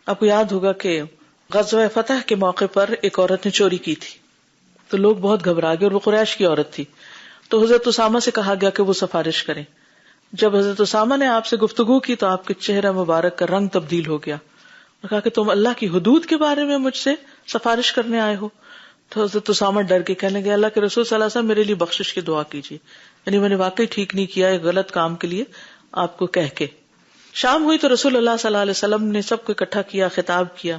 آپ کو یاد ہوگا کہ غزوہ فتح کے موقع پر ایک عورت نے چوری کی تھی، تو لوگ بہت گھبرا گئے، اور وہ قریش کی عورت تھی. تو حضرت اسامہ سے کہا گیا کہ وہ سفارش کریں. جب حضرت اسامہ نے آپ سے گفتگو کی تو آپ کے چہرہ مبارک کا رنگ تبدیل ہو گیا اور کہا کہ تم اللہ کی حدود کے بارے میں مجھ سے سفارش کرنے آئے ہو. تو حضرت اسامہ ڈر کے کہنے لگے، اللہ کے رسول صلی اللہ علیہ وسلم میرے لیے بخشش کی دعا کیجیے، یعنی میں نے واقعی ٹھیک نہیں کیا ایک غلط کام کے لیے آپ کو کہہ کے. شام ہوئی تو رسول اللہ صلی اللہ علیہ وسلم نے سب کو اکٹھا کیا، خطاب کیا،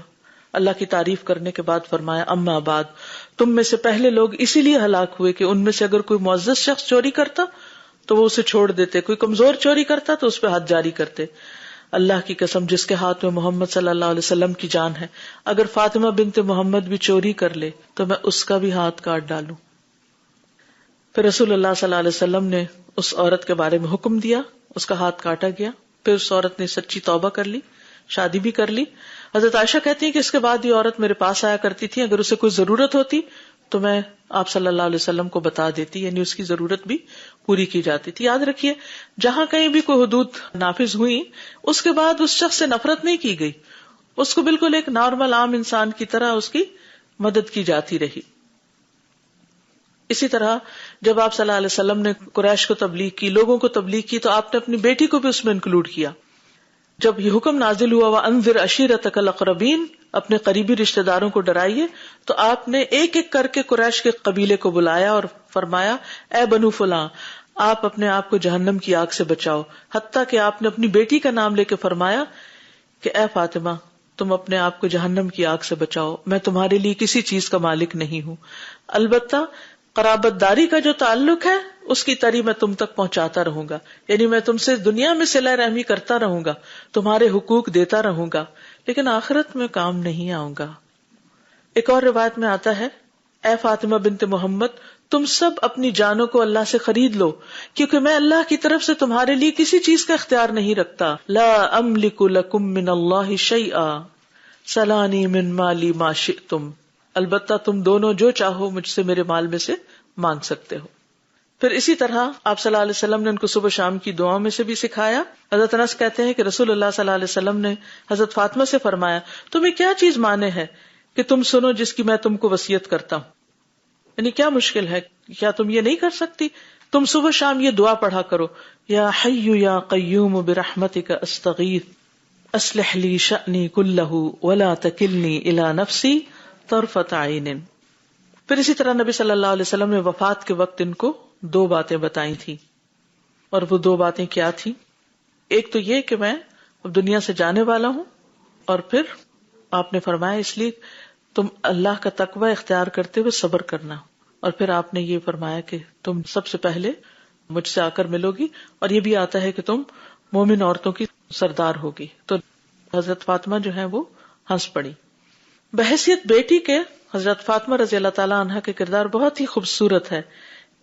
اللہ کی تعریف کرنے کے بعد فرمایا، اما بعد، تم میں سے پہلے لوگ اسی لیے ہلاک ہوئے کہ ان میں سے اگر کوئی معزز شخص چوری کرتا تو وہ اسے چھوڑ دیتے، کوئی کمزور چوری کرتا تو اس پہ حد جاری کرتے. اللہ کی قسم جس کے ہاتھ میں محمد صلی اللہ علیہ وسلم کی جان ہے، اگر فاطمہ بنت محمد بھی چوری کر لے تو میں اس کا بھی ہاتھ کاٹ ڈالوں. پھر رسول اللہ صلی اللہ علیہ وسلم نے اس عورت کے بارے میں حکم دیا، اس کا ہاتھ کاٹا گیا. پھر اس عورت نے سچی توبہ کر لی، شادی بھی کر لی. حضرت عائشہ کہتی ہیں کہ اس کے بعد یہ عورت میرے پاس آیا کرتی تھی، اگر اسے کوئی ضرورت ہوتی تو میں آپ صلی اللہ علیہ وسلم کو بتا دیتی، یعنی اس کی ضرورت بھی پوری کی جاتی تھی. یاد رکھیے، جہاں کہیں بھی کوئی حدود نافذ ہوئی اس کے بعد اس شخص سے نفرت نہیں کی گئی، اس کو بالکل ایک نارمل عام انسان کی طرح اس کی مدد کی جاتی رہی. اسی طرح جب آپ صلی اللہ علیہ وسلم نے قریش کو تبلیغ کی، لوگوں کو تبلیغ کی، تو آپ نے اپنی بیٹی کو بھی اس میں انکلوڈ کیا. جب یہ حکم نازل ہوا وَأَنذِرْ عَشِيرَتَكَ الْأَقْرَبِينَ، اپنے قریبی رشتہ داروں کو ڈرائیے، تو آپ نے ایک ایک کر کے قریش کے قبیلے کو بلایا اور فرمایا، اے بنو فلاں، آپ اپنے آپ کو جہنم کی آگ سے بچاؤ. حتیٰ کہ آپ نے اپنی بیٹی کا نام لے کے فرمایا کہ اے فاطمہ، تم اپنے آپ کو جہنم کی آگ سے بچاؤ، میں تمہارے لیے کسی چیز کا مالک نہیں ہوں، البتہ قرابت داری کا جو تعلق ہے اس کی تری میں تم تک پہنچاتا رہوں گا، یعنی میں تم سے دنیا میں صلہ رحمی کرتا رہوں گا، تمہارے حقوق دیتا رہوں گا، لیکن آخرت میں کام نہیں آؤں گا. ایک اور روایت میں آتا ہے، اے فاطمہ بنت محمد، تم سب اپنی جانوں کو اللہ سے خرید لو، کیونکہ میں اللہ کی طرف سے تمہارے لیے کسی چیز کا اختیار نہیں رکھتا. لا املک لکم من اللہ شیئا سلانی من مالی ما شئتم، البتہ تم دونوں جو چاہو مجھ سے میرے مال میں سے مانگ سکتے ہو. پھر اسی طرح آپ صلی اللہ علیہ وسلم نے ان کو صبح شام کی دعاؤں میں سے بھی سکھایا. حضرت انس کہتے ہیں کہ رسول اللہ صلی اللہ علیہ وسلم نے حضرت فاطمہ سے فرمایا، تمہیں کیا چیز مانے ہے کہ تم سنو جس کی میں تم کو وصیت کرتا ہوں، یعنی کیا مشکل ہے، کیا تم یہ نہیں کر سکتی؟ تم صبح شام یہ دعا پڑھا کرو، یا حی یا قیوم برحمتک استغیث اصلح لی شأنی کلہ ولا تکلنی الی نفسی طرفۃ عین. پھر اسی طرح نبی صلی اللہ علیہ وسلم نے وفات کے وقت ان کو 2 باتیں بتائی تھی، اور وہ 2 باتیں کیا تھی؟ ایک تو یہ کہ میں اب دنیا سے جانے والا ہوں، اور پھر آپ نے فرمایا اس لیے تم اللہ کا تقوی اختیار کرتے ہوئے صبر کرنا، اور پھر آپ نے یہ فرمایا کہ تم سب سے پہلے مجھ سے آ کر ملو گی، اور یہ بھی آتا ہے کہ تم مومن عورتوں کی سردار ہوگی. تو حضرت فاطمہ جو ہیں وہ ہنس پڑی. بحیثیت بیٹی کے حضرت فاطمہ رضی اللہ تعالیٰ عنہ کے کردار بہت ہی خوبصورت ہے.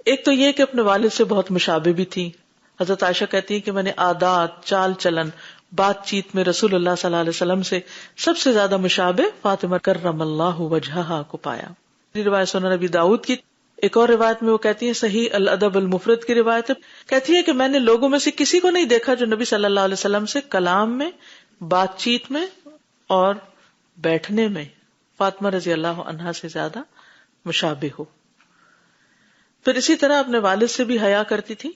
ایک تو یہ کہ اپنے والد سے بہت مشابہ بھی تھی. حضرت عائشہ کہتی ہے کہ میں نے عادات، چال چلن، بات چیت میں رسول اللہ صلی اللہ علیہ وسلم سے سب سے زیادہ مشابہ فاطمہ کرم اللہ وجہہا کو پایا. یہ روایت سنن ابی داؤد کی. ایک اور روایت میں وہ کہتی ہیں، صحیح الادب المفرد کی روایت ہے، کہتی ہے کہ میں نے لوگوں میں سے کسی کو نہیں دیکھا جو نبی صلی اللہ علیہ وسلم سے کلام میں، بات چیت میں اور بیٹھنے میں فاطمہ رضی اللہ عنہا سے زیادہ مشابہ ہو. پھر اسی طرح اپنے والد سے بھی حیا کرتی تھی.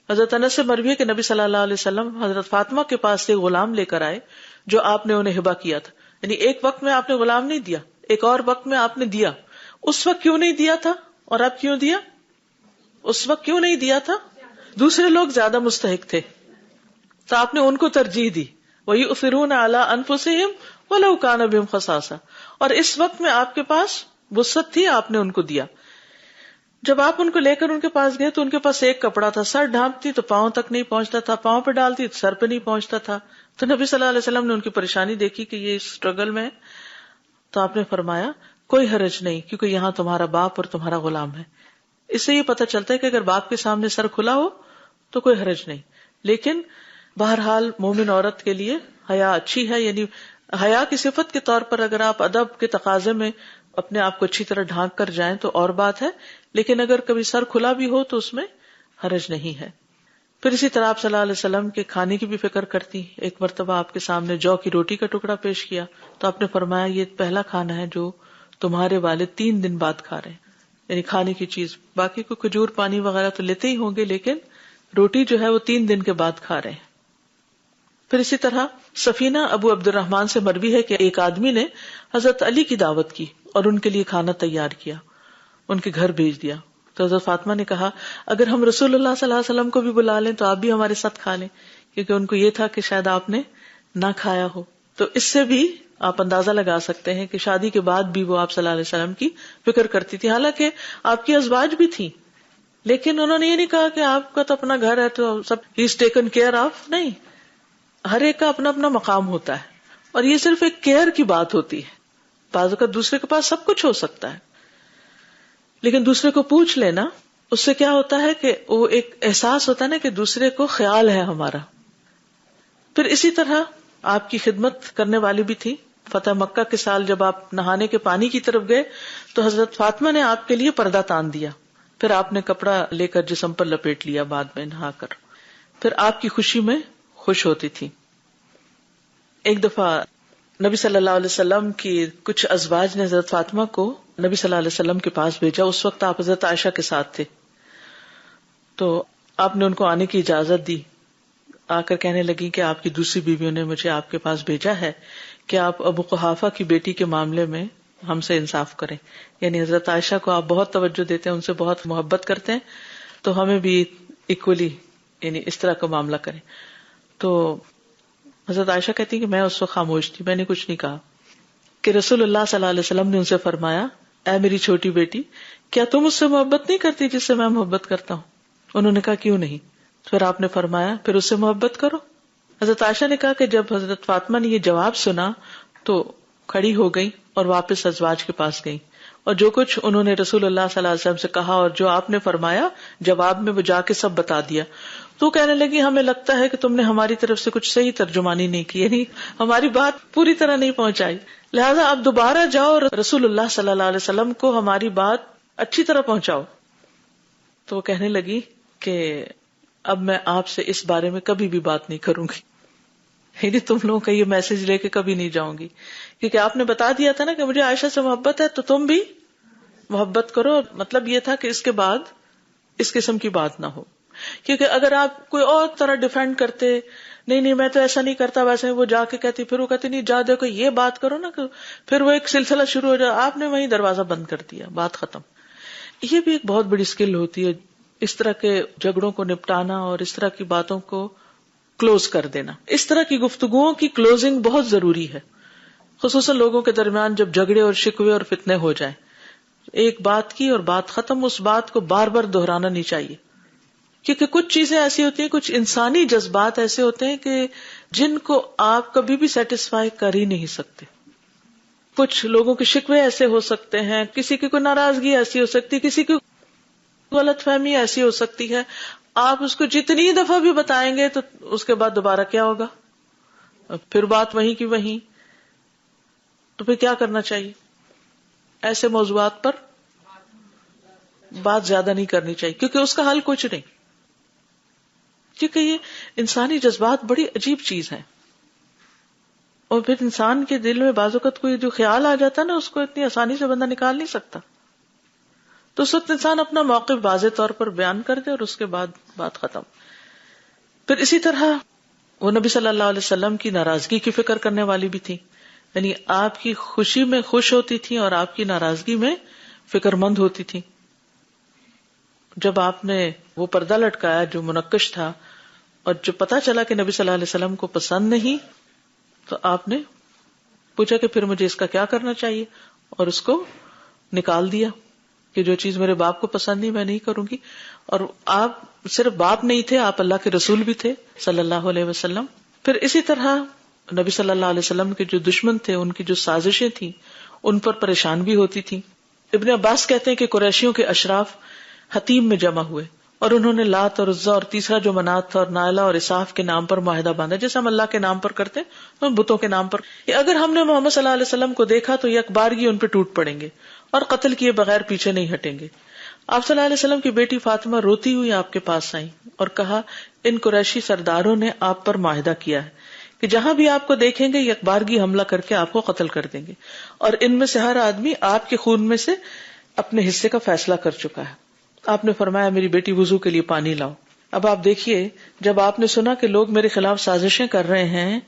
حضرت انس سے مروی ہے کہ نبی صلی اللہ علیہ وسلم حضرت فاطمہ کے پاس سے غلام لے کر آئے جو آپ نے انہیں ہبہ کیا تھا. یعنی ایک وقت میں آپ نے غلام نہیں دیا، ایک اور وقت میں آپ نے دیا. اس وقت کیوں نہیں دیا تھا اور اب کیوں دیا؟ اس وقت کیوں نہیں دیا تھا؟ دوسرے لوگ زیادہ مستحق تھے تو آپ نے ان کو ترجیح دی. وَيُؤْثِرُونَ عَلَىٰ أَنفُسِهِمْ وَلَوْ كَانَ بِهِمْ خَصَاصَةٌ. اور اس وقت میں آپ کے پاس وسعت تھی، آپ نے ان کو دیا. جب آپ ان کو لے کر ان کے پاس گئے تو ان کے پاس ایک کپڑا تھا، سر ڈھانپتی تو پاؤں تک نہیں پہنچتا تھا، پاؤں پہ ڈالتی تو سر پہ نہیں پہنچتا تھا. تو نبی صلی اللہ علیہ وسلم نے ان کی پریشانی دیکھی کہ یہ اسٹرگل میں ہے، تو آپ نے فرمایا کوئی حرج نہیں، کیونکہ یہاں تمہارا باپ اور تمہارا غلام ہے. اس سے یہ پتہ چلتا ہے کہ اگر باپ کے سامنے سر کھلا ہو تو کوئی حرج نہیں، لیکن بہرحال مومن عورت کے لیے حیا اچھی ہے. یعنی حیا کی صفت کے طور پر اگر آپ ادب کے تقاضے میں اپنے آپ کو اچھی طرح ڈھانک کر جائیں تو اور بات ہے، لیکن اگر کبھی سر کھلا بھی ہو تو اس میں حرج نہیں ہے. پھر اسی طرح آپ صلی اللہ علیہ وسلم کے کھانے کی بھی فکر کرتی. ایک مرتبہ آپ کے سامنے جو کی روٹی کا ٹکڑا پیش کیا تو آپ نے فرمایا یہ پہلا کھانا ہے جو تمہارے والد 3 دن بعد کھا رہے ہیں، یعنی کھانے کی چیز. باقی کو کھجور پانی وغیرہ تو لیتے ہی ہوں گے، لیکن روٹی جو ہے وہ 3 دن کے بعد کھا رہے ہیں. پھر اسی طرح سفینہ ابو عبد الرحمن سے مروی ہے کہ ایک آدمی نے حضرت علی کی دعوت کی اور ان کے لیے کھانا تیار کیا، ان کے گھر بھیج دیا. تو حضرت فاطمہ نے کہا اگر ہم رسول اللہ صلی اللہ علیہ وسلم کو بھی بلا لیں تو آپ بھی ہمارے ساتھ کھا لیں، کیونکہ ان کو یہ تھا کہ شاید آپ نے نہ کھایا ہو. تو اس سے بھی آپ اندازہ لگا سکتے ہیں کہ شادی کے بعد بھی وہ آپ صلی اللہ علیہ وسلم کی فکر کرتی تھی. حالانکہ آپ کی ازواج بھی تھیں، لیکن انہوں نے یہ نہیں کہا کہ آپ کا تو اپنا گھر ہے تو سب ہی از ٹیکن کیئر آف. نہیں، ہر ایک کا اپنا اپنا مقام ہوتا ہے، اور یہ صرف ایک کیئر کی بات ہوتی ہے. بعض اوقات دوسرے کے پاس سب کچھ ہو سکتا ہے، لیکن دوسرے کو پوچھ لینا، اس سے کیا ہوتا ہے کہ وہ ایک احساس ہوتا ہے نا کہ دوسرے کو خیال ہے ہمارا. پھر اسی طرح آپ کی خدمت کرنے والی بھی تھی. فتح مکہ کے سال جب آپ نہانے کے پانی کی طرف گئے تو حضرت فاطمہ نے آپ کے لیے پردہ تان دیا، پھر آپ نے کپڑا لے کر جسم پر لپیٹ لیا بعد میں نہا کر. پھر آپ کی خوشی میں خوش ہوتی تھی. ایک دفعہ نبی صلی اللہ علیہ وسلم کی کچھ ازواج نے حضرت فاطمہ کو نبی صلی اللہ علیہ وسلم کے پاس بھیجا. اس وقت آپ حضرت عائشہ کے ساتھ تھے، تو آپ نے ان کو آنے کی اجازت دی. آ کر کہنے لگی کہ آپ کی دوسری بیویوں نے مجھے آپ کے پاس بھیجا ہے کہ آپ ابو قحافہ کی بیٹی کے معاملے میں ہم سے انصاف کریں. یعنی حضرت عائشہ کو آپ بہت توجہ دیتے ہیں، ان سے بہت محبت کرتے ہیں، تو ہمیں بھی ایکولی یعنی اس طرح کا معاملہ کریں. تو حضرت عائشہ کہتی کہ میں اس وقت خاموش تھی، میں نے کچھ نہیں کہا کہ رسول اللہ صلی اللہ علیہ وسلم نے ان سے فرمایا اے میری چھوٹی بیٹی، کیا تم اس سے محبت نہیں کرتی جس سے میں محبت کرتا ہوں؟ انہوں نے کہا کیوں نہیں؟ پھر آپ نے فرمایا پھر اس سے محبت کرو. حضرت عائشہ نے کہا کہ جب حضرت فاطمہ نے یہ جواب سنا تو کھڑی ہو گئی اور واپس ازواج کے پاس گئی، اور جو کچھ انہوں نے رسول اللہ صلی اللہ علیہ وسلم سے کہا اور جو آپ نے فرمایا جواب میں وہ جا کے سب بتا دیا. تو کہنے لگی ہمیں لگتا ہے کہ تم نے ہماری طرف سے کچھ صحیح ترجمانی نہیں کی، یعنی ہماری بات پوری طرح نہیں پہنچائی، لہذا آپ دوبارہ جاؤ اور رسول اللہ صلی اللہ علیہ وسلم کو ہماری بات اچھی طرح پہنچاؤ. تو وہ کہنے لگی کہ اب میں آپ سے اس بارے میں کبھی بھی بات نہیں کروں گی، یعنی تم لوگوں کا یہ میسج لے کے کبھی نہیں جاؤں گی، کیونکہ آپ نے بتا دیا تھا نا کہ مجھے عائشہ سے محبت ہے تو تم بھی محبت کرو. مطلب یہ تھا کہ اس کے بعد اس قسم کی بات نہ ہو، کیونکہ اگر آپ کوئی اور طرح ڈیفینڈ کرتے نہیں میں تو ایسا نہیں کرتا، ویسے وہ جا کے کہتی، پھر وہ کہتی نہیں جا دیکھو یہ بات کرو نا، پھر وہ ایک سلسلہ شروع ہو جائے. آپ نے وہیں دروازہ بند کر دیا، بات ختم. یہ بھی ایک بہت بڑی سکل ہوتی ہے، اس طرح کے جھگڑوں کو نپٹانا اور اس طرح کی باتوں کو کلوز کر دینا. اس طرح کی گفتگوؤں کی کلوزنگ بہت ضروری ہے، خصوصاً لوگوں کے درمیان جب جھگڑے اور شکوے اور فتنے ہو جائیں. ایک بات کی اور بات ختم، اس بات کو بار بار دہرانا نہیں چاہیے، کیونکہ کچھ چیزیں ایسی ہوتی ہیں، کچھ انسانی جذبات ایسے ہوتے ہیں کہ جن کو آپ کبھی بھی سیٹسفائی کر ہی نہیں سکتے. کچھ لوگوں کے شکوے ایسے ہو سکتے ہیں، کسی کی کوئی ناراضگی ایسی ہو سکتی، کسی کی غلط فہمی ایسی ہو سکتی ہے، آپ اس کو جتنی دفعہ بھی بتائیں گے تو اس کے بعد دوبارہ کیا ہوگا، پھر بات وہیں کی وہیں. تو پھر کیا کرنا چاہیے؟ ایسے موضوعات پر بات زیادہ نہیں کرنی چاہیے، کیونکہ اس کا حل کچھ نہیں، کیونکہ یہ انسانی جذبات بڑی عجیب چیز ہے، اور پھر انسان کے دل میں بعض اوقات کوئی جو خیال آ جاتا ہے نا، اس کو اتنی آسانی سے بندہ نکال نہیں سکتا. تو اس وقت انسان اپنا موقف واضح طور پر بیان کر دے اور اس کے بعد بات ختم. پھر اسی طرح وہ نبی صلی اللہ علیہ وسلم کی ناراضگی کی فکر کرنے والی بھی تھی، یعنی آپ کی خوشی میں خوش ہوتی تھی اور آپ کی ناراضگی میں فکر مند ہوتی تھی. جب آپ نے وہ پردہ لٹکایا جو منقش تھا اور جو پتا چلا کہ نبی صلی اللہ علیہ وسلم کو پسند نہیں، تو آپ نے پوچھا کہ پھر مجھے اس کا کیا کرنا چاہیے، اور اس کو نکال دیا کہ جو چیز میرے باپ کو پسند نہیں میں نہیں کروں گی. اور آپ صرف باپ نہیں تھے، آپ اللہ کے رسول بھی تھے صلی اللہ علیہ وسلم. پھر اسی طرح نبی صلی اللہ علیہ وسلم کے جو دشمن تھے، ان کی جو سازشیں تھیں ان پر پریشان بھی ہوتی تھی. ابن عباس کہتے ہیں کہ قریشیوں کے اشراف حتیم میں جمع ہوئے اور انہوں نے لات اور عزا اور تیسرا جو منات تھا اور نائلہ اور اساف کے نام پر معاہدہ باندھا، جیسے ہم اللہ کے نام پر کرتے ہیں بتوں کے نام پر. اگر ہم نے محمد صلی اللہ علیہ وسلم کو دیکھا تو یہ اخبارگی ان پہ ٹوٹ پڑیں گے اور قتل کیے بغیر پیچھے نہیں ہٹیں گے. آپ صلی اللہ علیہ وسلم کی بیٹی فاطمہ روتی ہوئی آپ کے پاس آئی اور کہا ان قریشی سرداروں نے آپ پر معاہدہ کیا ہے کہ جہاں بھی آپ کو دیکھیں گے یکبارگی حملہ کر کے آپ کو قتل کر دیں گے، اور ان میں سے ہر آدمی آپ کے خون میں سے اپنے حصے کا فیصلہ کر چکا ہے۔ آپ نے فرمایا میری بیٹی وضو کے لیے پانی لاؤ۔ اب آپ دیکھیے، جب آپ نے سنا کہ لوگ میرے خلاف سازشیں کر رہے ہیں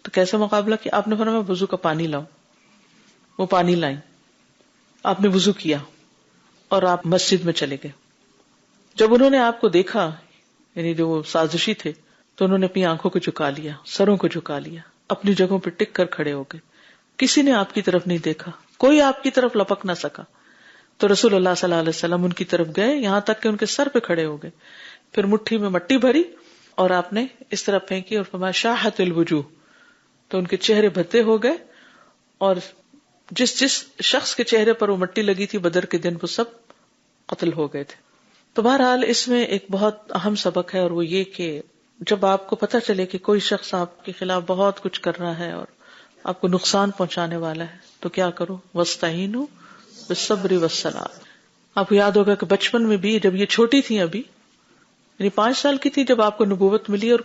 تو کیسے مقابلہ کیا؟ آپ نے فرمایا وضو کا پانی لاؤ۔ وہ پانی لائیں، آپ نے وضو کیا اور آپ مسجد میں چلے گئے۔ جب انہوں نے آپ کو دیکھا، یعنی جو وہ سازشی تھے، تو انہوں نے اپنی آنکھوں کو جھکا لیا، سروں کو جھکا لیا، اپنی جگہوں پہ ٹک کر کھڑے ہو گئے۔ کسی نے آپ کی طرف نہیں دیکھا، کوئی آپ کی طرف لپک نہ سکا۔ تو رسول اللہ صلی اللہ علیہ وسلم ان کی طرف گئے، یہاں تک کہ ان کے سر پہ کھڑے ہو گئے، پھر مٹھی میں مٹی بھری اور آپ نے اس طرح پھینکی اور فرمایا شاہت الوجوہ، تو ان کے چہرے بھدے ہو گئے، اور جس جس شخص کے چہرے پر وہ مٹی لگی تھی بدر کے دن وہ سب قتل ہو گئے تھے۔ تو بہرحال اس میں ایک بہت اہم سبق ہے، اور وہ یہ کہ جب آپ کو پتہ چلے کہ کوئی شخص آپ کے خلاف بہت کچھ کر رہا ہے اور آپ کو نقصان پہنچانے والا ہے تو کیا کرو، وَاسْتَعِینُوا بِالصَّبْرِ وَالصَّلَاةِ۔ آپ کو یاد ہوگا کہ بچپن میں بھی جب یہ چھوٹی تھی، ابھی یعنی 5 سال کی تھی جب آپ کو نبوت ملی، اور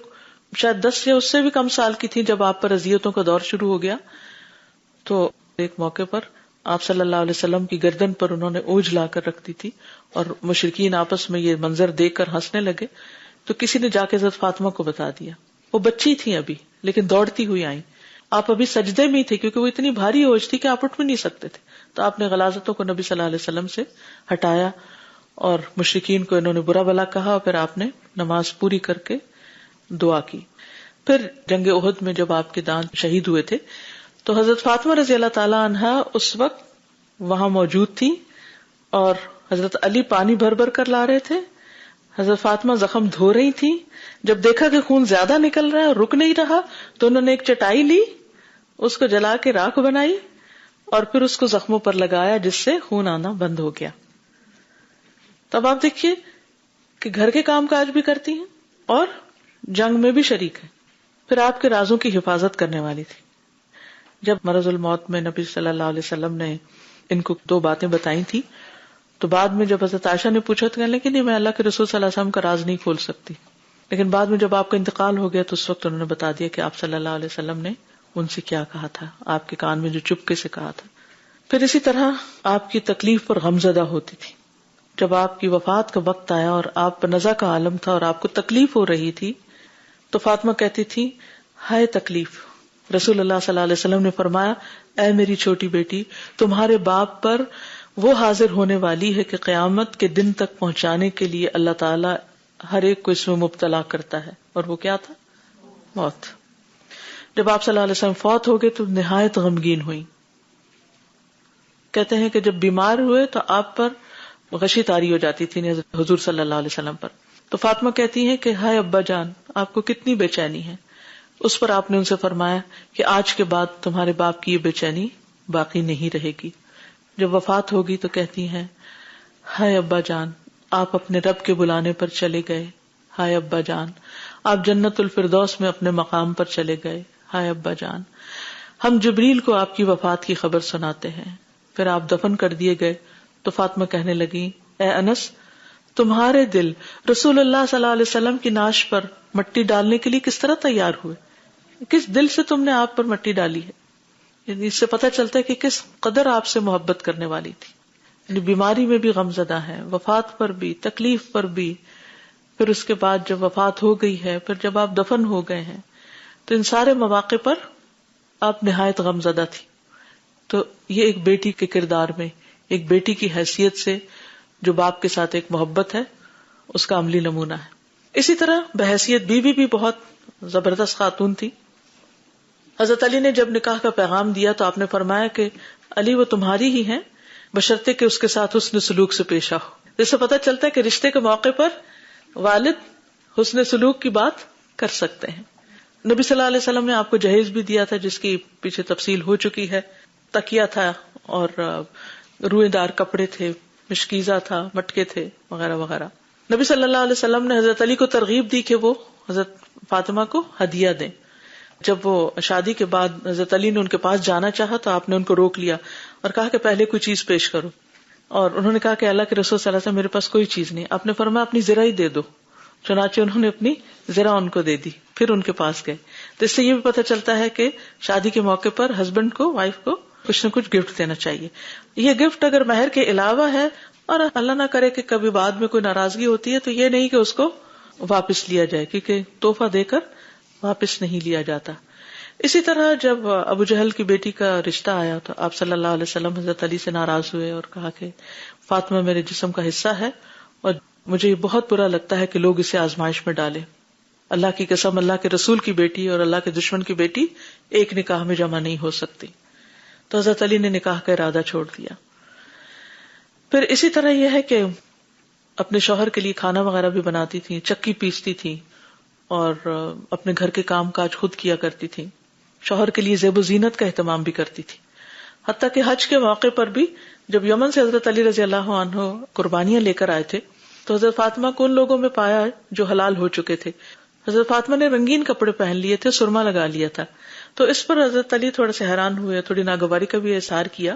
شاید 10 یا اس سے بھی کم سال کی تھی جب آپ پر اذیتوں کا دور شروع ہو گیا، تو ایک موقع پر آپ صلی اللہ علیہ وسلم کی گردن پر انہوں نے اوجھ لا کر رکھ دی تھی، اور مشرکین آپس میں یہ منظر دیکھ کر ہنسنے لگے، تو کسی نے جا کے حضرت فاطمہ کو بتا دیا۔ وہ بچی تھی ابھی، لیکن دوڑتی ہوئی آئیں۔ آپ ابھی سجدے میں تھے کیونکہ وہ اتنی بھاری اوجھ تھی کہ آپ اٹھ بھی نہیں سکتے تھے، تو آپ نے غلاظتوں کو نبی صلی اللہ علیہ وسلم سے ہٹایا، اور مشرکین کو انہوں نے برا بھلا کہا، اور پھر آپ نے نماز پوری کر کے دعا کی۔ پھر جنگ احد میں جب آپ کے دانت شہید ہوئے تھے تو حضرت فاطمہ رضی اللہ تعالی عنہا اس وقت وہاں موجود تھی، اور حضرت علی پانی بھر بھر کر لا رہے تھے، حضرت فاطمہ زخم دھو رہی تھی۔ جب دیکھا کہ خون زیادہ نکل رہا ہے اور رک نہیں رہا تو انہوں نے ایک چٹائی لی، اس کو جلا کے راکھ بنائی اور پھر اس کو زخموں پر لگایا، جس سے خون آنا بند ہو گیا۔ تب آپ دیکھیے کہ گھر کے کام کاج بھی کرتی ہیں اور جنگ میں بھی شریک ہے، پھر آپ کے رازوں کی حفاظت کرنے والی تھی۔ جب مرض الموت میں نبی صلی اللہ علیہ وسلم نے ان کو 2 باتیں بتائی تھی، تو بعد میں جب حضرت عائشہ نے پوچھا تو کہنے لگی نہیں، میں اللہ کے رسول صلی اللہ علیہ وسلم کا راز نہیں کھول سکتی، لیکن بعد میں جب آپ کا انتقال ہو گیا تو اس وقت انہوں نے بتا دیا کہ آپ صلی اللہ علیہ وسلم نے ان سے کیا کہا تھا، آپ کے کان میں جو چپکے سے کہا تھا۔ پھر اسی طرح آپ کی تکلیف پر غمزدہ ہوتی تھی۔ جب آپ کی وفات کا وقت آیا اور آپ پر نزع کا عالم تھا اور آپ کو تکلیف ہو رہی تھی تو فاطمہ کہتی تھی ہائے تکلیف۔ رسول اللہ صلی اللہ علیہ وسلم نے فرمایا اے میری چھوٹی بیٹی، تمہارے باپ پر وہ حاضر ہونے والی ہے کہ قیامت کے دن تک پہنچانے کے لیے اللہ تعالیٰ ہر ایک کو اس میں مبتلا کرتا ہے، اور وہ کیا تھا؟ موت۔ جب آپ صلی اللہ علیہ وسلم فوت ہو گئے تو نہایت غمگین ہوئی۔ کہتے ہیں کہ جب بیمار ہوئے تو آپ پر غشی طاری ہو جاتی تھی حضور صلی اللہ علیہ وسلم پر، تو فاطمہ کہتی ہیں کہ ہائے ابا جان، آپ کو کتنی بے چینی ہے۔ اس پر آپ نے ان سے فرمایا کہ آج کے بعد تمہارے باپ کی یہ بے چینی باقی نہیں رہے گی۔ جب وفات ہوگی تو کہتی ہیں ہائے ابا جان، آپ اپنے رب کے بلانے پر چلے گئے، ہائے ابا جان، آپ جنت الفردوس میں اپنے مقام پر چلے گئے، ہائے ابا جان۔ ہم جبریل کو آپ کی وفات کی خبر سناتے ہیں۔ پھر آپ دفن کر دیے گئے تو فاطمہ کہنے لگی اے انس، تمہارے دل رسول اللہ صلی اللہ علیہ وسلم کی نعش پر مٹی ڈالنے کے لیے کس طرح تیار ہوئے؟ کس دل سے تم نے آپ پر مٹی ڈالی ہے؟ یعنی اس سے پتہ چلتا ہے کہ کس قدر آپ سے محبت کرنے والی تھی۔ یعنی بیماری میں بھی غمزدہ ہے، وفات پر بھی، تکلیف پر بھی، پھر اس کے بعد جب وفات ہو گئی ہے، پھر جب آپ دفن ہو گئے ہیں، تو ان سارے مواقع پر آپ نہایت غمزدہ تھی۔ تو یہ ایک بیٹی کے کردار میں، ایک بیٹی کی حیثیت سے جو باپ کے ساتھ ایک محبت ہے، اس کا عملی نمونہ ہے۔ اسی طرح بحیثیت بیوی بھی بہت زبردست خاتون تھی۔ حضرت علی نے جب نکاح کا پیغام دیا تو آپ نے فرمایا کہ علی وہ تمہاری ہی ہیں، بشرطے کہ اس کے ساتھ حسن سلوک سے پیش آؤ۔ جس سے پتہ چلتا ہے کہ رشتے کے موقع پر والد حسن سلوک کی بات کر سکتے ہیں۔ نبی صلی اللہ علیہ وسلم نے آپ کو جہیز بھی دیا تھا، جس کی پیچھے تفصیل ہو چکی ہے۔ تکیہ تھا اور روئے دار کپڑے تھے، مشکیزہ تھا، مٹکے تھے، وغیرہ وغیرہ۔ نبی صلی اللہ علیہ وسلم نے حضرت علی کو ترغیب دی کہ وہ حضرت فاطمہ کو ہدیہ دیں۔ جب وہ شادی کے بعد حضرت علی نے ان کے پاس جانا چاہا تو آپ نے ان کو روک لیا اور کہا کہ پہلے کوئی چیز پیش کرو۔ اور انہوں نے کہا کہ اللہ کے رسول صلی اللہ علیہ وسلم میرے پاس کوئی چیز نہیں. آپ نے فرمایا اپنی زرہ ہی دے دو. چنانچہ انہوں نے اپنی زرہ ان کو دے دی. پھر ان کے پاس گئے. تو اس سے یہ بھی پتہ چلتا ہے کہ شادی کے موقع پر ہسبینڈ کو وائف کو کچھ نہ کچھ گفٹ دینا چاہیے. یہ گفٹ اگر مہر کے علاوہ ہے اور اللہ نہ کرے کہ کبھی بعد میں کوئی ناراضگی ہوتی ہے تو یہ نہیں کہ اس کو واپس لیا جائے, کیونکہ تحفہ دے کر واپس نہیں لیا جاتا. اسی طرح جب ابو جہل کی بیٹی کا رشتہ آیا تو آپ صلی اللہ علیہ وسلم حضرت علی سے ناراض ہوئے اور کہا کہ فاطمہ میرے جسم کا حصہ ہے اور مجھے یہ بہت برا لگتا ہے کہ لوگ اسے آزمائش میں ڈالیں. اللہ کی قسم, اللہ کے رسول کی بیٹی اور اللہ کے دشمن کی بیٹی ایک نکاح میں جمع نہیں ہو سکتی. تو حضرت علی نے نکاح کا ارادہ چھوڑ دیا. پھر اسی طرح یہ ہے کہ اپنے شوہر کے لیے کھانا وغیرہ بھی بناتی تھی, چکی پیستی تھی اور اپنے گھر کے کام کاج خود کیا کرتی تھی. شوہر کے لیے زیب و زینت کا اہتمام بھی کرتی تھی. حتیٰ کہ حج کے موقع پر بھی جب یمن سے حضرت علی رضی اللہ عنہ قربانیاں لے کر آئے تھے تو حضرت فاطمہ کو ان لوگوں میں پایا جو حلال ہو چکے تھے. حضرت فاطمہ نے رنگین کپڑے پہن لیے تھے, سرما لگا لیا تھا. تو اس پر حضرت علی تھوڑا سے حیران ہوئے, تھوڑی ناگواری کا بھی اظہار کیا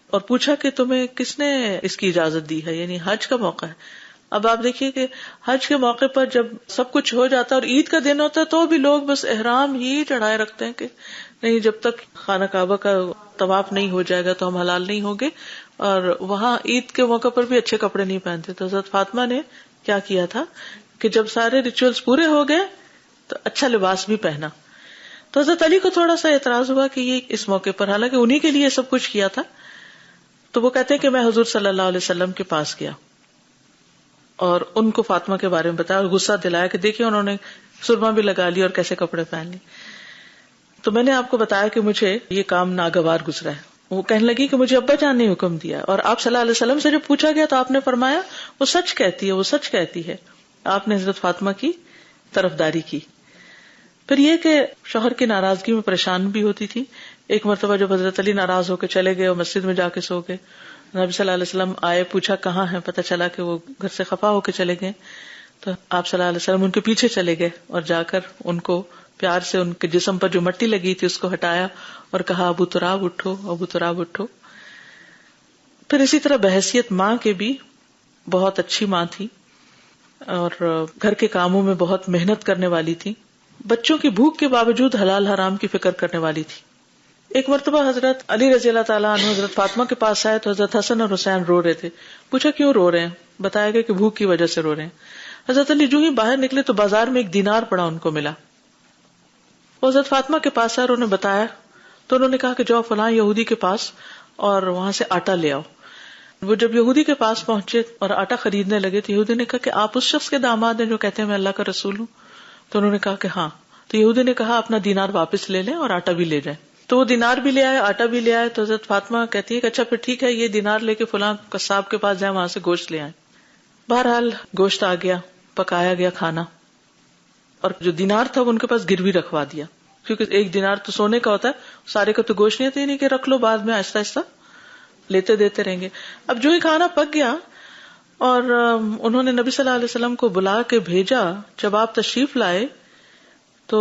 اور پوچھا کہ تمہیں کس نے اس کی اجازت دی ہے, یعنی حج کا موقع ہے. اب آپ دیکھیے کہ حج کے موقع پر جب سب کچھ ہو جاتا ہے اور عید کا دن ہوتا ہے تو بھی لوگ بس احرام ہی چڑھائے رکھتے ہیں کہ نہیں, جب تک خانہ کعبہ کا طواف نہیں ہو جائے گا تو ہم حلال نہیں ہوں گے. اور وہاں عید کے موقع پر بھی اچھے کپڑے نہیں پہنتے. تو حضرت فاطمہ نے کیا کیا تھا کہ جب سارے ریچولز پورے ہو گئے تو اچھا لباس بھی پہنا. تو حضرت علی کو تھوڑا سا اعتراض ہوا کہ یہ اس موقع پر, حالانکہ انہی کے لیے سب کچھ کیا تھا. تو وہ کہتے ہیں کہ میں حضور صلی اللہ علیہ وسلم کے پاس گیا اور ان کو فاطمہ کے بارے میں بتایا اور غصہ دلایا کہ دیکھیں انہوں نے سرما بھی لگا لی اور کیسے کپڑے پہن لی. تو میں نے آپ کو بتایا کہ مجھے یہ کام ناگوار گزرا ہے. وہ کہنے لگی کہ مجھے ابا جان نے حکم دیا, اور آپ صلی اللہ علیہ وسلم سے جب پوچھا گیا تو آپ نے فرمایا وہ سچ کہتی ہے, وہ سچ کہتی ہے. آپ نے حضرت فاطمہ کی طرفداری کی. پھر یہ کہ شوہر کی ناراضگی میں پریشان بھی ہوتی تھی. ایک مرتبہ جب حضرت علی ناراض ہو کے چلے گئے اور مسجد میں جا کے سو گئے, نبی صلی اللہ علیہ وسلم آئے, پوچھا کہاں ہیں, پتہ چلا کہ وہ گھر سے خفا ہو کے چلے گئے. تو آپ صلی اللہ علیہ وسلم ان کے پیچھے چلے گئے اور جا کر ان کو پیار سے ان کے جسم پر جو مٹی لگی تھی اس کو ہٹایا اور کہا ابو تراب اٹھو, ابو تراب اٹھو. پھر اسی طرح بحیثیت ماں کے بھی بہت اچھی ماں تھی اور گھر کے کاموں میں بہت محنت کرنے والی تھی. بچوں کی بھوک کے باوجود حلال حرام کی فکر کرنے والی تھی. ایک مرتبہ حضرت علی رضی اللہ تعالیٰ عنہ حضرت فاطمہ کے پاس آئے تو حضرت حسن اور حسین رو رہے تھے. پوچھا کیوں رو رہے ہیں؟ بتایا گیا کہ بھوک کی وجہ سے رو رہے ہیں. حضرت علی جو ہی باہر نکلے تو بازار میں ایک دینار پڑا ان کو ملا. وہ حضرت فاطمہ کے پاس آئے اور انہوں نے بتایا تو انہوں نے کہا کہ جاؤ فلاں یہودی کے پاس اور وہاں سے آٹا لے آؤ. وہ جب یہودی کے پاس پہنچے اور آٹا خریدنے لگے تو یہودی نے کہا کہ آپ اس شخص کے داماد ہیں جو کہتے ہیں میں اللہ کا رسول ہوں؟ تو انہوں نے کہا کہ ہاں. تو یہودی نے کہا اپنا دینار واپس لے لیں اور آٹا بھی لے جائیں. تو وہ دینار بھی لے آئے, آٹا بھی لے آئے. تو حضرت فاطمہ کہتی ہے کہ اچھا پھر ٹھیک ہے, یہ دینار لے کے فلاں قصاب کے پاس جائیں, وہاں سے گوشت لے آئیں. بہرحال گوشت آ گیا, پکایا گیا کھانا, اور جو دینار تھا وہ ان کے پاس گروی رکھوا دیا, کیونکہ ایک دینار تو سونے کا ہوتا ہے, سارے کا تو گوشت نہیں ہوتا, نہیں کہ رکھ لو بعد میں آہستہ آہستہ لیتے دیتے رہیں گے. اب جو ہی کھانا پک گیا اور انہوں نے نبی صلی اللہ علیہ وسلم کو بلا کے بھیجا, جب آپ تشریف لائے تو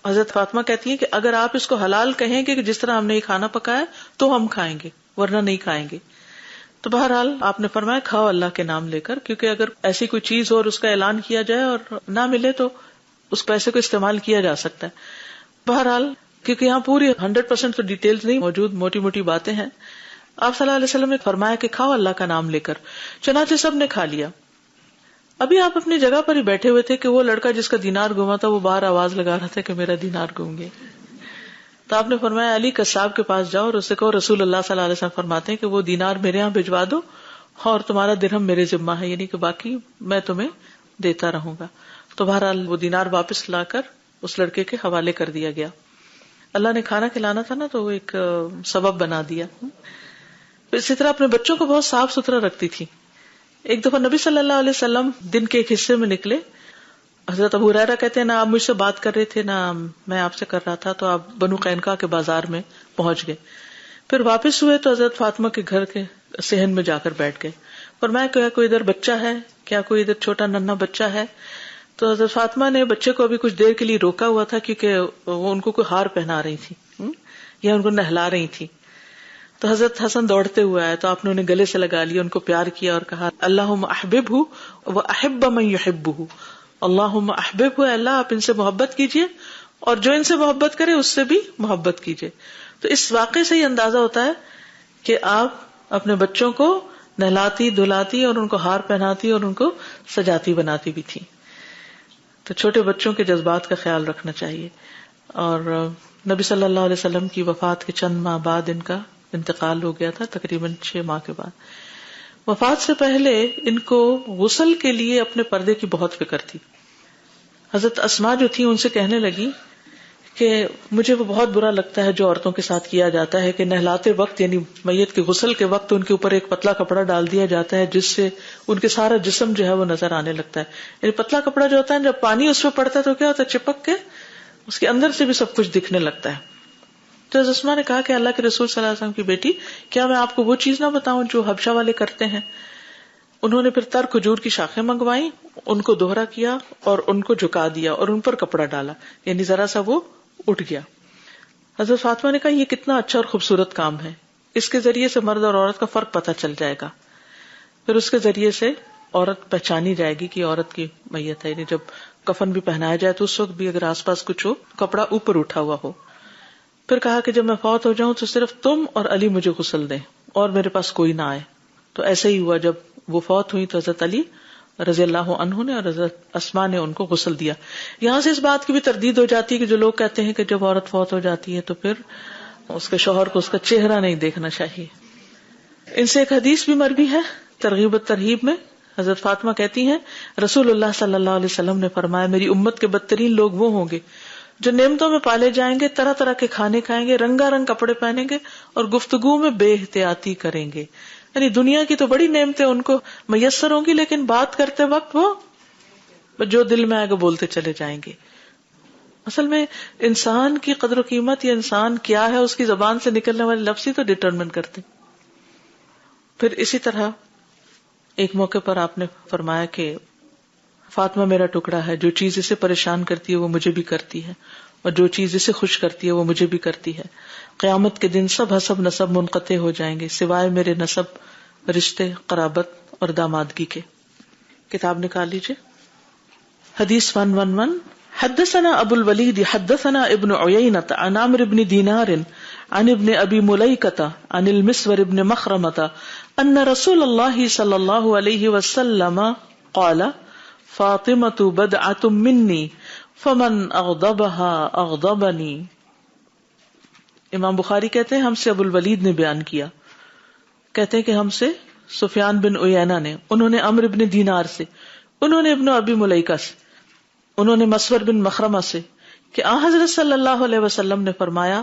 حضرت فاطمہ کہتی ہیں کہ اگر آپ اس کو حلال کہیں گے کہ جس طرح ہم نے یہ کھانا پکایا تو ہم کھائیں گے, ورنہ نہیں کھائیں گے. تو بہرحال آپ نے فرمایا کھاؤ اللہ کے نام لے کر, کیونکہ اگر ایسی کوئی چیز ہو اور اس کا اعلان کیا جائے اور نہ ملے تو اس پیسے کو استعمال کیا جا سکتا ہے. بہرحال کیونکہ یہاں پوری 100% تو ڈیٹیلز نہیں موجود, موٹی موٹی باتیں ہیں. آپ صلی اللہ علیہ وسلم نے فرمایا کہ کھاؤ اللہ کا نام لے کر. چنانچہ سب نے کھا لیا. ابھی آپ اپنی جگہ پر ہی بیٹھے ہوئے تھے کہ وہ لڑکا جس کا دینار گما تھا وہ باہر آواز لگا رہا تھا کہ میرا دینار گم گیا. تو آپ نے فرمایا علی قصاب کے پاس جاؤ اور اس سے کہو رسول اللہ صلی اللہ علیہ وسلم فرماتے ہیں کہ وہ دینار میرے یہاں بھجوا دو اور تمہارا درہم میرے ذمہ ہے, یعنی کہ باقی میں تمہیں دیتا رہوں گا. تو بہرحال وہ دینار واپس لا کر اس لڑکے کے حوالے کر دیا گیا. اللہ نے کھانا کھلانا تھا نا تو وہ ایک سبب بنا دیا. اسی طرح اپنے بچوں کو بہت صاف ستھرا رکھتی تھی. ایک دفعہ نبی صلی اللہ علیہ وسلم دن کے ایک حصے میں نکلے. حضرت ابو ہریرہ کہتے ہیں نہ آپ مجھ سے بات کر رہے تھے نہ میں آپ سے کر رہا تھا, تو آپ بنو قینقاع کے بازار میں پہنچ گئے. پھر واپس ہوئے تو حضرت فاطمہ کے گھر کے صحن میں جا کر بیٹھ گئے. فرمایا کیا کوئی ادھر بچہ ہے, کیا کوئی ادھر چھوٹا ننھا بچہ ہے؟ تو حضرت فاطمہ نے بچے کو ابھی کچھ دیر کے لیے روکا ہوا تھا کیونکہ وہ ان کو کوئی ہار پہنا رہی تھی یا ان کو نہلا رہی تھی. تو حضرت حسن دوڑتے ہوئے آئے تو آپ نے انہیں گلے سے لگا لیا، ان کو پیار کیا اور کہا اللہم احببہ واحب من یحبہ، اللہم احببہ، اللہ آپ ان سے محبت کیجئے اور جو ان سے محبت کرے اس سے بھی محبت کیجئے۔ تو اس واقعے سے یہ اندازہ ہوتا ہے کہ آپ اپنے بچوں کو نہلاتی دھلاتی اور ان کو ہار پہناتی اور ان کو سجاتی بناتی بھی تھی۔ تو چھوٹے بچوں کے جذبات کا خیال رکھنا چاہیے۔ اور نبی صلی اللہ علیہ وسلم کی وفات کے چند ماہ بعد ان کا انتقال ہو گیا تھا، تقریباً 6 ماہ کے بعد۔ وفات سے پہلے ان کو غسل کے لیے اپنے پردے کی بہت فکر تھی۔ حضرت اسماء جو تھی ان سے کہنے لگی کہ مجھے وہ بہت برا لگتا ہے جو عورتوں کے ساتھ کیا جاتا ہے کہ نہلاتے وقت یعنی میت کے غسل کے وقت ان کے اوپر ایک پتلا کپڑا ڈال دیا جاتا ہے جس سے ان کے سارا جسم جو ہے وہ نظر آنے لگتا ہے۔ یعنی پتلا کپڑا جو ہوتا ہے جب پانی اس پہ پڑتا ہے تو کیا ہوتا ہے، چپک کے اس کے اندر سے بھی سب کچھ دکھنے لگتا ہے۔ تو اسماء نے کہا کہ اللہ کے رسول صلی اللہ علیہ وسلم کی بیٹی، کیا میں آپ کو وہ چیز نہ بتاؤں جو حبشہ والے کرتے ہیں؟ انہوں نے پھر تر کھجور کی شاخیں منگوائیں، ان کو دوہرا کیا اور ان کو جھکا دیا اور ان پر کپڑا ڈالا، یعنی ذرا سا وہ اٹھ گیا۔ حضرت فاطمہ نے کہا یہ کتنا اچھا اور خوبصورت کام ہے، اس کے ذریعے سے مرد اور عورت کا فرق پتہ چل جائے گا، پھر اس کے ذریعے سے عورت پہچانی جائے گی کہ عورت کی میت ہے۔ یعنی جب کفن بھی پہنایا جائے تو اس وقت بھی اگر آس پاس کچھ ہو، کپڑا اوپر اٹھا ہوا ہو۔ پھر کہا کہ جب میں فوت ہو جاؤں تو صرف تم اور علی مجھے غسل دیں اور میرے پاس کوئی نہ آئے۔ تو ایسے ہی ہوا، جب وہ فوت ہوئی تو حضرت علی رضی اللہ عنہ نے اور حضرت اسماء نے ان کو غسل دیا۔ یہاں سے اس بات کی بھی تردید ہو جاتی ہے کہ جو لوگ کہتے ہیں کہ جب عورت فوت ہو جاتی ہے تو پھر اس کے شوہر کو اس کا چہرہ نہیں دیکھنا چاہیے۔ ان سے ایک حدیث بھی مروی ہے ترغیب و ترہیب میں، حضرت فاطمہ کہتی ہیں رسول اللہ صلی اللہ علیہ وسلم نے فرمایا میری امت کے بدترین لوگ وہ ہوں گے جو نعمتوں میں پالے جائیں گے، طرح طرح کے کھانے کھائیں گے، رنگا رنگ کپڑے پہنیں گے اور گفتگو میں بے احتیاطی کریں گے۔ یعنی دنیا کی تو بڑی نعمتیں ان کو میسر ہوں گی لیکن بات کرتے وقت وہ جو دل میں آئے گا بولتے چلے جائیں گے۔ اصل میں انسان کی قدر و قیمت یا انسان کیا ہے اس کی زبان سے نکلنے والے لفظ ہی تو ڈٹرمن کرتے۔ پھر اسی طرح ایک موقع پر آپ نے فرمایا کہ فاطمہ میرا ٹکڑا ہے، جو چیز اسے پریشان کرتی ہے وہ مجھے بھی کرتی ہے اور جو چیز اسے خوش کرتی ہے وہ مجھے بھی کرتی ہے۔ قیامت کے دن سب حسب نسب منقطع ہو جائیں گے سوائے میرے نسب، رشتے، قرابت اور دامادگی کے۔ کتاب نکال لیجیے۔ حدیث 111 حدثنا ابو الولید حدثنا ابن عیینۃ عن عمرو بن دینار عن ابن ابی ملیکۃ عن المسور بن مخرمۃ ان رسول اللہ صلی اللہ علیہ وسلم قال فاطمۃ بدعۃ منی فمن اغضبها اغضبنی۔ امام بخاری کہتے ہیں ہم سے ابو الولید نے بیان کیا، کہتے ہیں کہ ہم سے سفیان بن عیینہ نے، انہوں نے عمرو بن دینار سے، انہوں نے ابن ابی ملیکہ سے، انہوں نے مسور بن مخرمہ سے کہ حضرت صلی اللہ علیہ وسلم نے فرمایا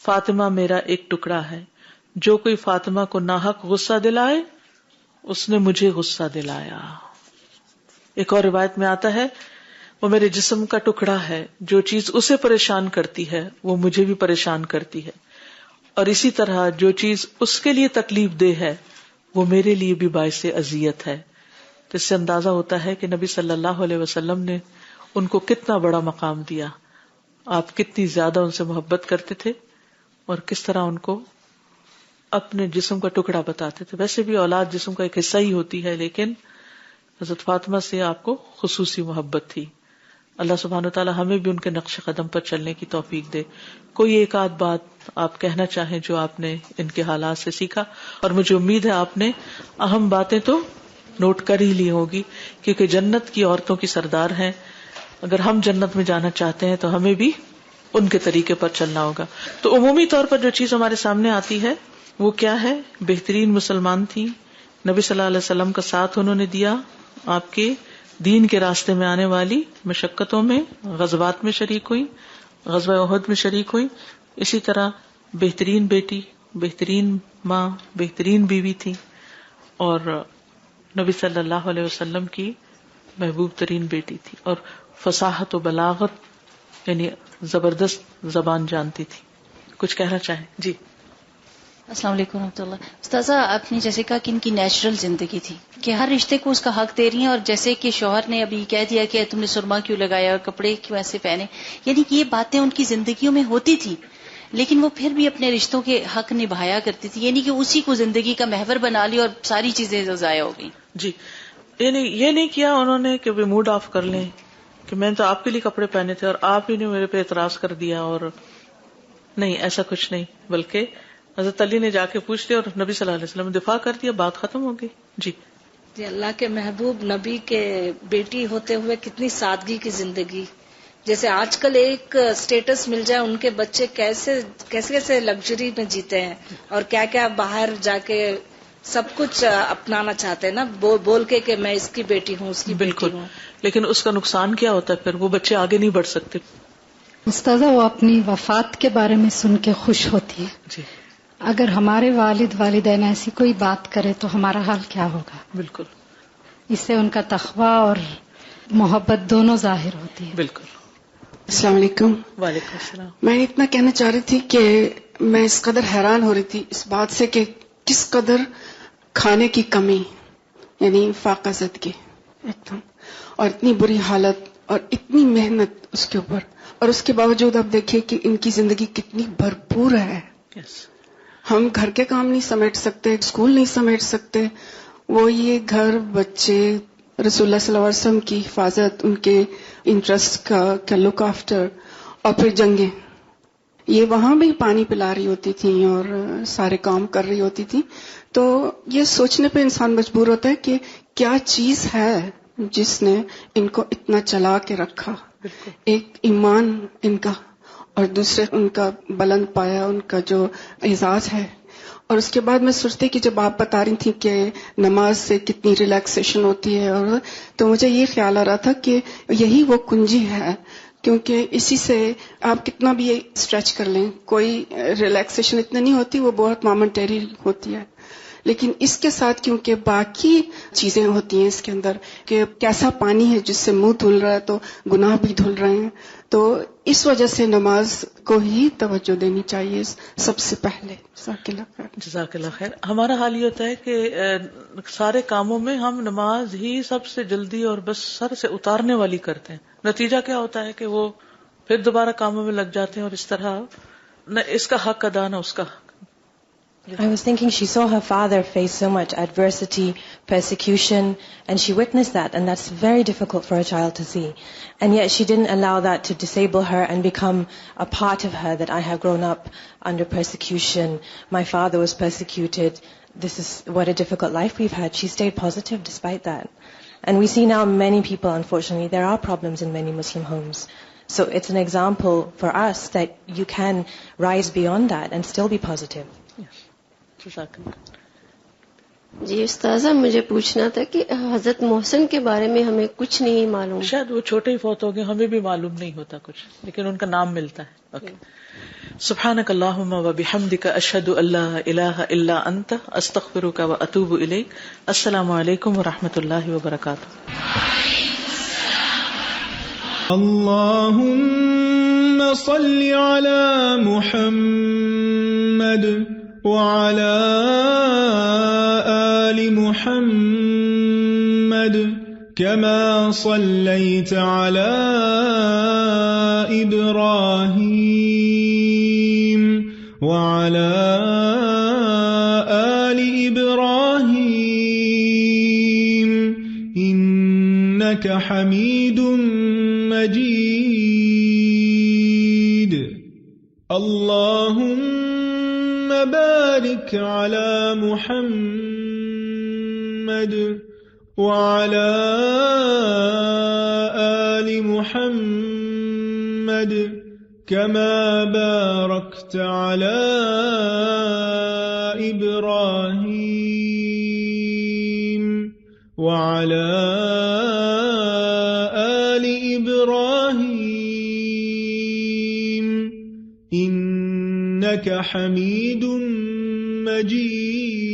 فاطمہ میرا ایک ٹکڑا ہے، جو کوئی فاطمہ کو ناحق غصہ دلائے اس نے مجھے غصہ دلایا۔ ایک اور روایت میں آتا ہے وہ میرے جسم کا ٹکڑا ہے، جو چیز اسے پریشان کرتی ہے وہ مجھے بھی پریشان کرتی ہے، اور اسی طرح جو چیز اس کے لیے تکلیف دہ ہے وہ میرے لیے بھی باعث اذیت ہے۔ تو اس سے اندازہ ہوتا ہے کہ نبی صلی اللہ علیہ وسلم نے ان کو کتنا بڑا مقام دیا، آپ کتنی زیادہ ان سے محبت کرتے تھے اور کس طرح ان کو اپنے جسم کا ٹکڑا بتاتے تھے۔ ویسے بھی اولاد جسم کا ایک حصہ ہی ہوتی ہے، لیکن حضرت فاطمہ سے آپ کو خصوصی محبت تھی۔ اللہ سبحانہ وتعالی ہمیں بھی ان کے نقش قدم پر چلنے کی توفیق دے۔ کوئی ایک آدھ بات آپ کہنا چاہیں جو آپ نے ان کے حالات سے سیکھا، اور مجھے امید ہے آپ نے اہم باتیں تو نوٹ کر ہی لی ہوگی، کیونکہ جنت کی عورتوں کی سردار ہیں۔ اگر ہم جنت میں جانا چاہتے ہیں تو ہمیں بھی ان کے طریقے پر چلنا ہوگا۔ تو عمومی طور پر جو چیز ہمارے سامنے آتی ہے وہ کیا ہے؟ بہترین مسلمان تھی، نبی صلی اللہ علیہ وسلم کا ساتھ انہوں نے دیا، آپ کے دین کے راستے میں آنے والی مشقتوں میں، غزوات میں شریک ہوئی، غزوہ احد میں شریک ہوئی، اسی طرح بہترین بیٹی، بہترین ماں، بہترین بیوی تھی، اور نبی صلی اللہ علیہ وسلم کی محبوب ترین بیٹی تھی، اور فصاحت و بلاغت یعنی زبردست زبان جانتی تھی۔ کچھ کہنا چاہیں؟ جی السلام علیکم ورحمۃ اللہ۔ استاذہ آپ نے جیسے کہا کہ ان کی نیچرل زندگی تھی کہ ہر رشتے کو اس کا حق دے رہی ہیں، اور جیسے کہ شوہر نے ابھی کہہ دیا کہ تم نے سرما کیوں لگایا اور کپڑے کیوں ایسے پہنے، یعنی کہ یہ باتیں ان کی زندگیوں میں ہوتی تھی، لیکن وہ پھر بھی اپنے رشتوں کے حق نبھایا کرتی تھی، یعنی کہ اسی کو زندگی کا محور بنا لی اور ساری چیزیں ضائع ہو گئی. جی یعنی یہ نہیں کیا انہوں نے کہ وہ موڈ آف کر لیں کہ میں نے تو آپ کے لیے کپڑے پہنے تھے اور آپ ہی نے میرے پہ اعتراض کر دیا، اور نہیں، ایسا کچھ نہیں، بلکہ حضرت علی نے جا کے پوچھ لیا اور نبی صلی اللہ علیہ وسلم نے دفاع کر دیا، بات ختم ہو گئی. جی اللہ کے محبوب نبی کے بیٹی ہوتے ہوئے کتنی سادگی کی زندگی. جیسے آج کل ایک سٹیٹس مل جائے، ان کے بچے کیسے کیسے لگژری میں جیتے ہیں اور کیا کیا باہر جا کے سب کچھ اپنانا چاہتے ہیں نا، بول کے کہ میں اس کی بیٹی ہوں، اس کی بیٹی ہوں. لیکن اس کا نقصان کیا ہوتا ہے، پھر وہ بچے آگے نہیں بڑھ سکتے. استاذہ وہ اپنی وفات کے بارے میں سن کے خوش ہوتی ہے. جی اگر ہمارے والد والدین ایسی کوئی بات کرے تو ہمارا حال کیا ہوگا؟ بالکل. اس سے ان کا تقویٰ اور محبت دونوں ظاہر ہوتی ہے. بالکل. السلام علیکم. وعلیکم السلام. میں اتنا کہنا چاہ رہی تھی کہ میں اس قدر حیران ہو رہی تھی اس بات سے کہ کس قدر کھانے کی کمی، یعنی فاقہ زدگی ایک دم، اور اتنی بری حالت اور اتنی محنت اس کے اوپر، اور اس کے باوجود آپ دیکھیں کہ ان کی زندگی کتنی بھرپور ہے. Yes. ہم گھر کے کام نہیں سمیٹ سکتے، اسکول نہیں سمیٹ سکتے، وہ یہ گھر، بچے، رسول اللہ صلی اللہ علیہ وسلم کی حفاظت، ان کے انٹرسٹ کا لک آفٹر، اور پھر جنگیں. یہ وہاں بھی پانی پلا رہی ہوتی تھیں اور سارے کام کر رہی ہوتی تھیں. تو یہ سوچنے پہ انسان مجبور ہوتا ہے کہ کیا چیز ہے جس نے ان کو اتنا چلا کے رکھا. ایک ایمان ان کا، اور دوسرے ان کا بلند پایا، ان کا جو اعزاز ہے. اور اس کے بعد میں سوچتی کہ جب آپ بتا رہی تھیں کہ نماز سے کتنی ریلیکسیشن ہوتی ہے، اور تو مجھے یہ خیال آ رہا تھا کہ یہی وہ کنجی ہے، کیونکہ اسی سے آپ کتنا بھی اسٹریچ کر لیں، کوئی ریلیکسیشن اتنی نہیں ہوتی، وہ بہت مومنٹری ہوتی ہے. لیکن اس کے ساتھ کیونکہ باقی چیزیں ہوتی ہیں اس کے اندر، کہ کیسا پانی ہے جس سے منہ دھل رہا ہے تو گناہ بھی دھل رہے ہیں، تو اس وجہ سے نماز کو ہی توجہ دینی چاہیے سب سے پہلے. جزاک اللہ خیر. ہمارا حال یہ ہوتا ہے کہ سارے کاموں میں ہم نماز ہی سب سے جلدی اور بس سر سے اتارنے والی کرتے ہیں. نتیجہ کیا ہوتا ہے کہ وہ پھر دوبارہ کاموں میں لگ جاتے ہیں، اور اس طرح نہ اس کا حق ادا نہ اس کا حق. I was thinking she saw her father face so much adversity, persecution, and she witnessed that, and that's very difficult for a child to see. And yet she didn't allow that to disable her and become a part of her, that I have grown up under persecution, my father was persecuted, this is what a difficult life we've had. She stayed positive despite that. And we see now many people, unfortunately, there are problems in many Muslim homes. So it's an example for us that you can rise beyond that and still be positive. Yes. جی استاذہ، مجھے پوچھنا تھا کہ حضرت محسن کے بارے میں ہمیں کچھ نہیں معلوم. شاید وہ چھوٹے ہی فوت ہو گئے، ہمیں بھی معلوم نہیں ہوتا کچھ، لیکن ان کا نام ملتا ہے. اوکے. سبحانک اللہم و بحمدک، اشہد ان لا الہ الا انت، استغفرک و اتوب الیک. السلام علیکم و رحمۃ اللہ وبرکاتہ. اللہم صل علی محمد وعلى آل محمد كما صليت على إبراهيم وعلى آل إبراهيم إنك حميد مجيد. اللهم بارك على محمد وعلى آل محمد كما باركت على إبراهيم وعلى آل إبراهيم. إنك حميد مجيد.